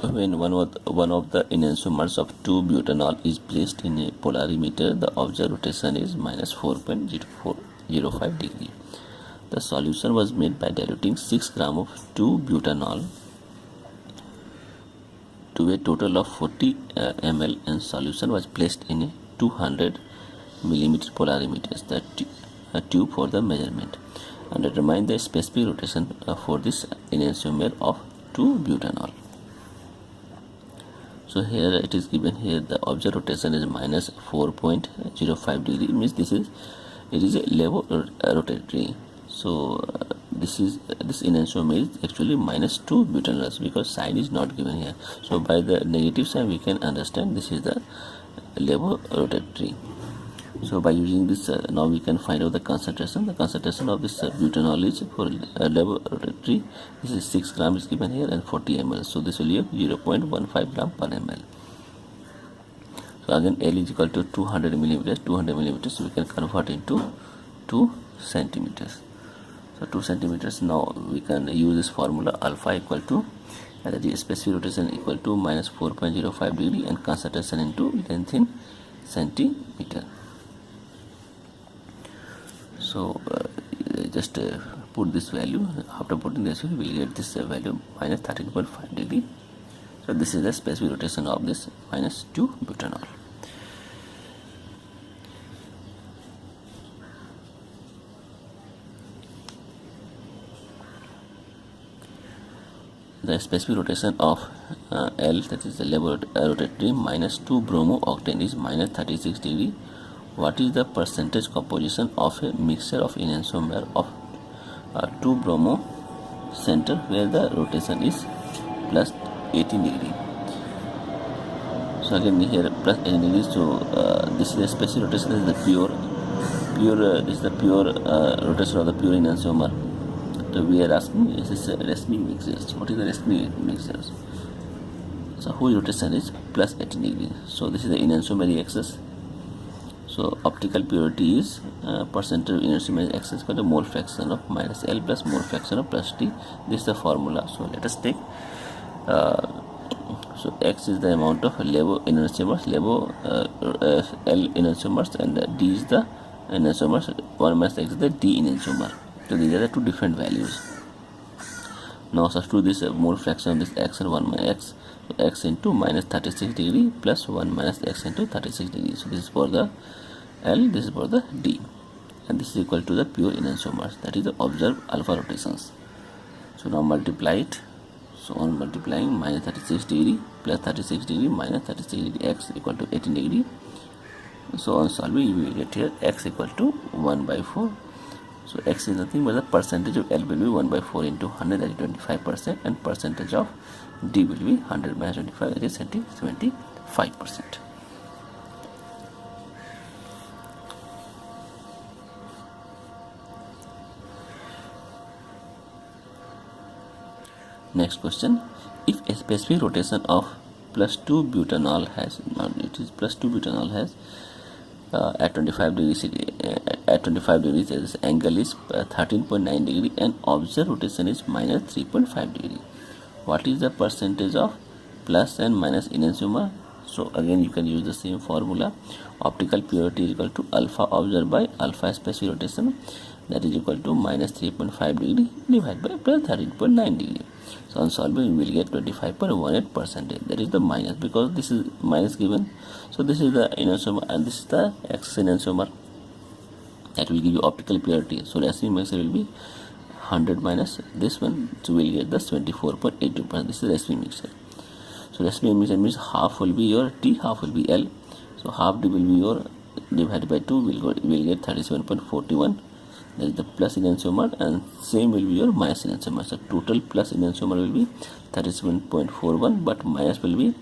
When one of the enantiomers of 2-butanol is placed in a polarimeter, the observed rotation is minus 4.0405 degree. The solution was made by diluting 6 grams of 2-butanol to a total of 40 ml, and solution was placed in a 200 millimeter polarimeters, the tube for the measurement, and determine the specific rotation for this enantiomer of 2-butanol. So here it is given here the observed rotation is minus 4.05 degree, means it is a levo rotatory. So this enantiomer is actually minus 2-butanol because sign is not given here. So by the negative sign we can understand this is the levo rotatory. So by using this now we can find out the concentration. The concentration of this butanol is for levo rotatory. This is 6 grams is given here and 40 ml. So this will be 0.15 gram per ml. So again L is equal to 200 millimeters. 200 millimeters we can convert into 2 centimeters. So 2 centimeters. Now we can use this formula alpha equal to the specific rotation equal to minus 4.05 degree and concentration into length in centimeter. So just put this value. After putting this we will get this value minus 13.5 degree. So this is the specific rotation of this minus 2-butanol. The specific rotation of L, that is the levo rotatory, minus 2-bromo-octane is minus 36 degree. What is the percentage composition of a mixture of enantiomer of 2-bromo center where the rotation is plus 18 degree? So again here plus 18 degree. So this is the specific rotation. This is the pure rotation of the pure enantiomer. So we are asking, is this Resnick mixtures? What is the Resnick mixtures? So whose rotation is plus 18 degree? So this is the enantiomer axis. So optical purity is percentage of enantiomer axis equal to mole fraction of minus L plus mole fraction of plus T. This is the formula. So let us take. So X is the amount of levo enantiomers, L enantiomers, and D is the enantiomers. 1 minus X is the D enantiomer. So these are the two different values. Now substitute this mole fraction of this X and 1 minus X. So X into minus 36 degree plus 1 minus X into 36 degree. So this is for the L, this is for the D, and this is equal to the pure enantiomers, that is the observed alpha rotations. So now multiply it. So on multiplying minus 36 degree plus 36 degree minus 36 degree, X equal to 18 degree. So on solving you will get here X equal to 1 by 4. So X is nothing but the percentage of L will be 1 by 4 into 100, that is 25%, and percentage of D will be 100 minus 25, that is 75%. Next question: if a specific rotation of plus 2-butanol has, it is plus 2-butanol has at 25 degrees, this angle is 13.9 degree and observed rotation is minus 3.5 degree. What is the percentage of plus and minus enantiomer? So again you can use the same formula. Optical purity is equal to alpha observed by alpha specific rotation, that is equal to minus 3.5 degree divided by plus 13.9 degree. So on solving we will get 25.18%. That is the minus, because this is minus given. So this is the enantiomer and this is the X enantiomer. That will give you optical purity. So Resnick mixture will be 100 minus this one, so we will get the 24.82%. This is Resnick mixture. So Resnick mixture means half will be your T, half will be L. So half D will be your divided by 2, we will get 37.41. That is the plus enantiomer, and same will be your minus enantiomer. So total plus enantiomer will be 37.41, but minus will be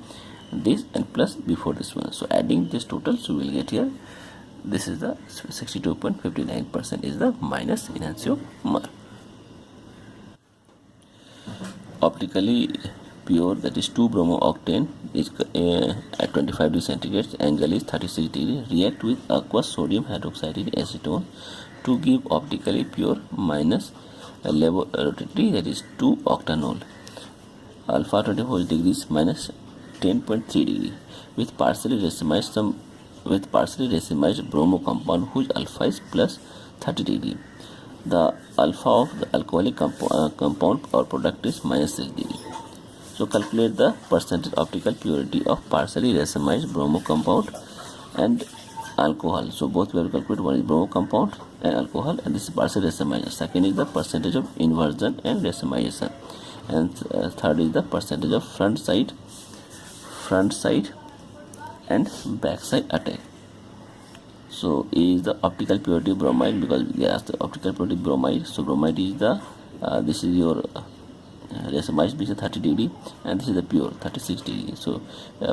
this and plus before this one. So adding this total, so we will get here, this is the 62.59% is the minus enantiomer. Optically pure, that is 2-bromo-octane is at 25 degrees centigrade, angle is 36 degree, react with aqueous sodium hydroxide in acetone to give optically pure minus levo rotatory, that is 2-octanol. alpha 24 degrees minus 10.3 degree with partially racemized bromo compound whose alpha is plus 30 degree. The alpha of the alcoholic compound or product is minus 6 degree. So calculate the percentage optical purity of partially racemized bromo compound and alcohol. So both we have to calculate. One is bromo compound and alcohol, and this is partial racemization. Second is the percentage of inversion and racemization, and third is the percentage of front side and back side attack. So is the optical purity of bromide, because we asked the optical purity of bromide. So bromide is the this is your racemized, which is 30 degree, and this is the pure 36 degree. So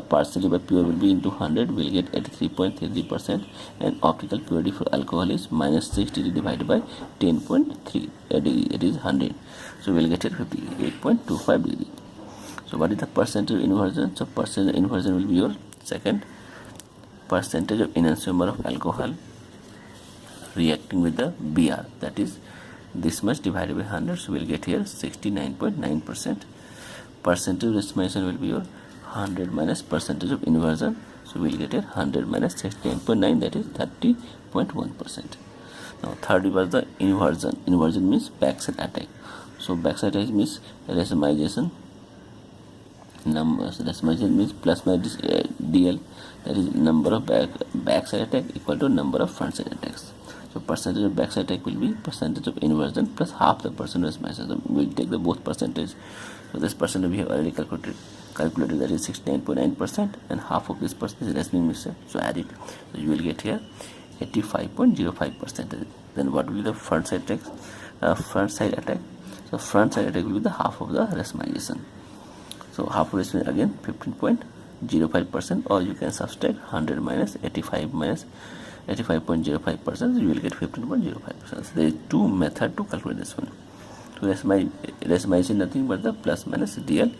partially by pure will be into 100, will get 83.33%, and optical purity for alcohol is minus 6 degree divided by 10.3 degree, it is 100. So we will get it 58.25 degree. So what is the percentage of inversion? So percentage of inversion will be your second percentage of enantiomer of alcohol reacting with the Br, that is this much divided by 100. So we will get here 69.9%. Percentage of racemization will be your 100 minus percentage of inversion. So we will get here 100 minus 69.9, that is 30.1%. Now third was the inversion. Inversion means backside attack. So backside attack means racemization. Racemization means plus minus DL, that is number of backside attack equal to number of front side attacks. So percentage of backside attack will be percentage of inversion plus half the percentage of racemization. We will take the both percentage. So this percentage we have already calculated, that is 69.9%, and half of this percentage is racemizing mixture. So add it. So you will get here 85.05%. Then what will be the front side attack? So front side attack will be the half of the racemization. So half of racemization again 15.05%, or you can subtract 100 minus 85 minus 85.05%, you will get 15.05%. So there is two methods to calculate this one. So racemization nothing but the plus minus DL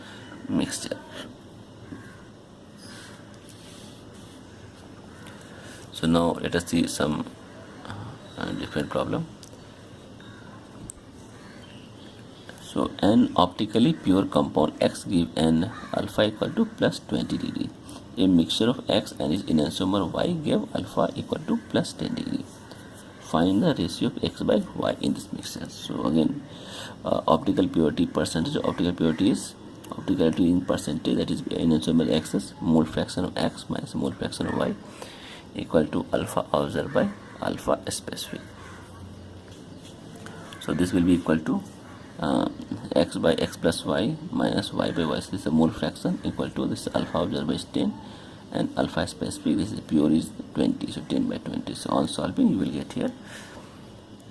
mixture. So now let us see some different problem. So an optically pure compound X give an alpha equal to plus 20 degree. A mixture of X and its enantiomer Y gave alpha equal to plus 10 degree. Find the ratio of X by Y in this mixture. So again, optical purity, percentage of optical purity is opticality in percentage, that is enantiomer X is mole fraction of X minus mole fraction of Y equal to alpha observed by alpha specific. So this will be equal to X by X plus Y minus Y by Y. So this is a mole fraction equal to this alpha observed is 10 and alpha specific, this is pure is 20, so 10 by 20. So on solving you will get here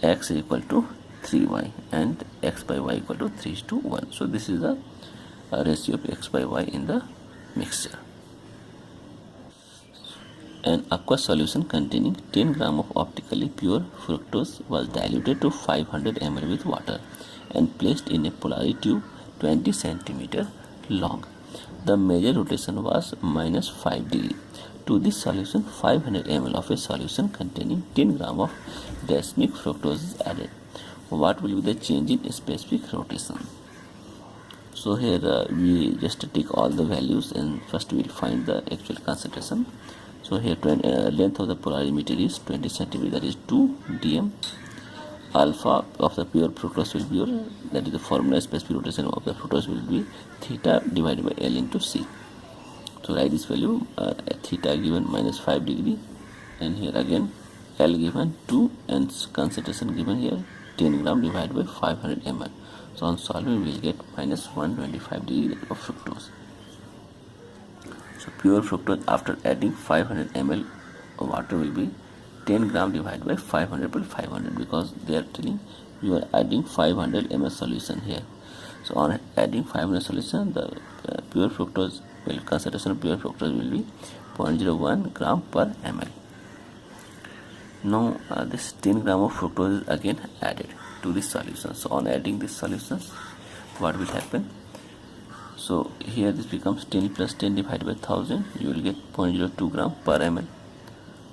X equal to 3Y and X by Y equal to 3:1. So this is the ratio of X by Y in the mixture. An aqueous solution containing 10 gram of optically pure fructose was diluted to 500 ml with water and placed in a polarity tube 20 cm long. The major rotation was minus 5 degree. To this solution, 500 ml of a solution containing 10 gram of racemic fructose is added. What will be the change in specific rotation? So here we just take all the values, and first we will find the actual concentration. So here length of the polarimeter is 20 cm, that is 2 dm. Alpha of the pure fructose will be your, that is the formula, specific rotation of the fructose will be theta divided by L into C. So write this value, theta given minus 5 degree, and here again L given 2 and concentration given here 10 gram divided by 500 ml. So on solving we will get minus 125 degree of fructose. So pure fructose after adding 500 ml of water will be 10 gram divided by 500 by 500, because they are telling you are adding 500 ml solution here. So on adding 500 solution, the pure fructose will, concentration of pure fructose will be 0.01 gram per ml. Now this 10 gram of fructose is again added to this solution. So on adding this solutions, what will happen? So here this becomes 10 plus 10 divided by 1000, you will get 0.02 gram per ml.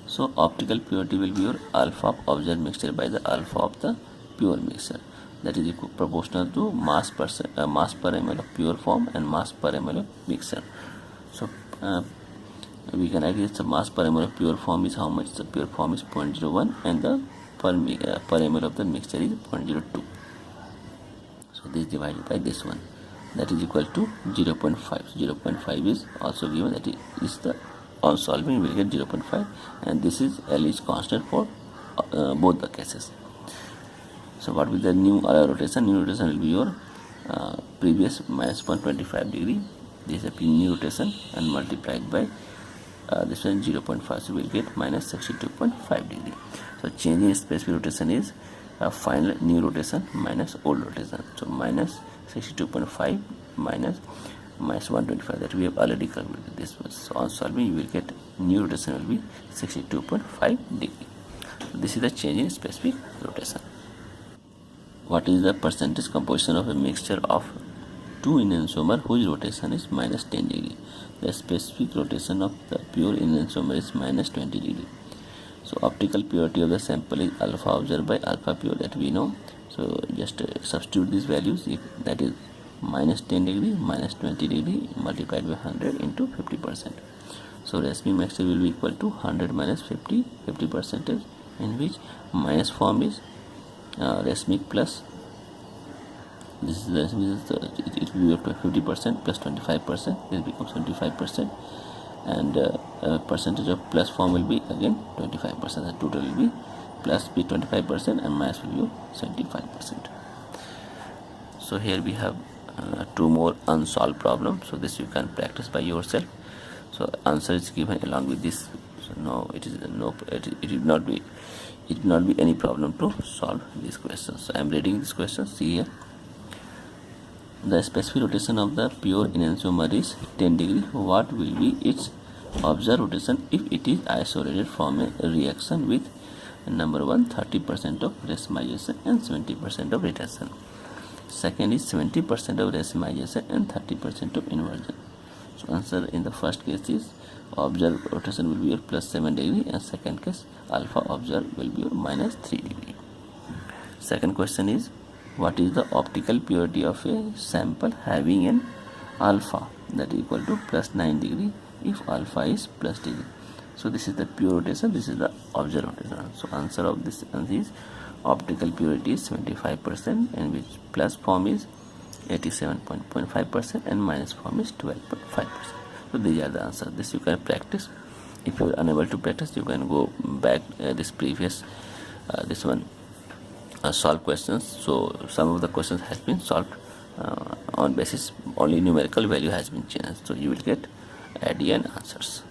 So optical purity will be your alpha of observed mixture by the alpha of the pure mixture. that is proportional to mass per ml of pure form and mass per ml of mixture. So we can write the mass per ml of pure form is how much? The pure form is 0.01 and the per ml of the mixture is 0.02. So this divided by this one, that is equal to 0.5. 0.5 is also given, that is the on solving we will get 0.5, and this is L is constant for both the cases. So what will the new rotation? New rotation will be your previous minus 125 degree. This is a new rotation and multiplied by this one 0.5, so we will get minus 62.5 degree. So change in specific rotation is final new rotation minus old rotation. So minus 62.5 minus 125, that we have already calculated this one. So on solving you will get new rotation will be 62.5 degree. So this is the change in specific rotation. What is the percentage composition of a mixture of two enantiomer whose rotation is minus 10 degree? The specific rotation of the pure enantiomer is minus 20 degree. So optical purity of the sample is alpha observed by alpha pure, that we know. So just substitute these values, that is minus 10 degree minus 20 degree multiplied by 100 into 50%. So racemic mixture will be equal to 100 minus 50 percentage, in which minus form is racemic plus this is racemic, it will be up to 50% plus 25%, this becomes 25%, and percentage of plus form will be again 25%. The total will be plus be 25% and minus will be 75%. So here we have two more unsolved problems, so this you can practice by yourself. So answer is given along with this. So no, it will not be any problem to solve these questions. So I am reading this question. See here, the specific rotation of the pure enantiomer is 10 degree. What will be its observed rotation if it is isolated from a reaction with number 1 30% of racemization and 70% of retention. Second is 70% of racemization and 30% of inversion. So answer in the first case is observed rotation will be your plus 7 degree, and second case alpha observed will be your minus 3 degree. Second question is, what is the optical purity of a sample having an alpha that is equal to plus 9 degree if alpha is plus degree? So this is the pure rotation, this is the observed rotation. So answer of this is optical purity is 75%, and which plus form is 87.5% and minus form is 12.5%. So these are the answers. This you can practice. If you are unable to practice, you can go back this previous this one solve questions. So some of the questions has been solved on basis only numerical value has been changed. So you will get ADN answers.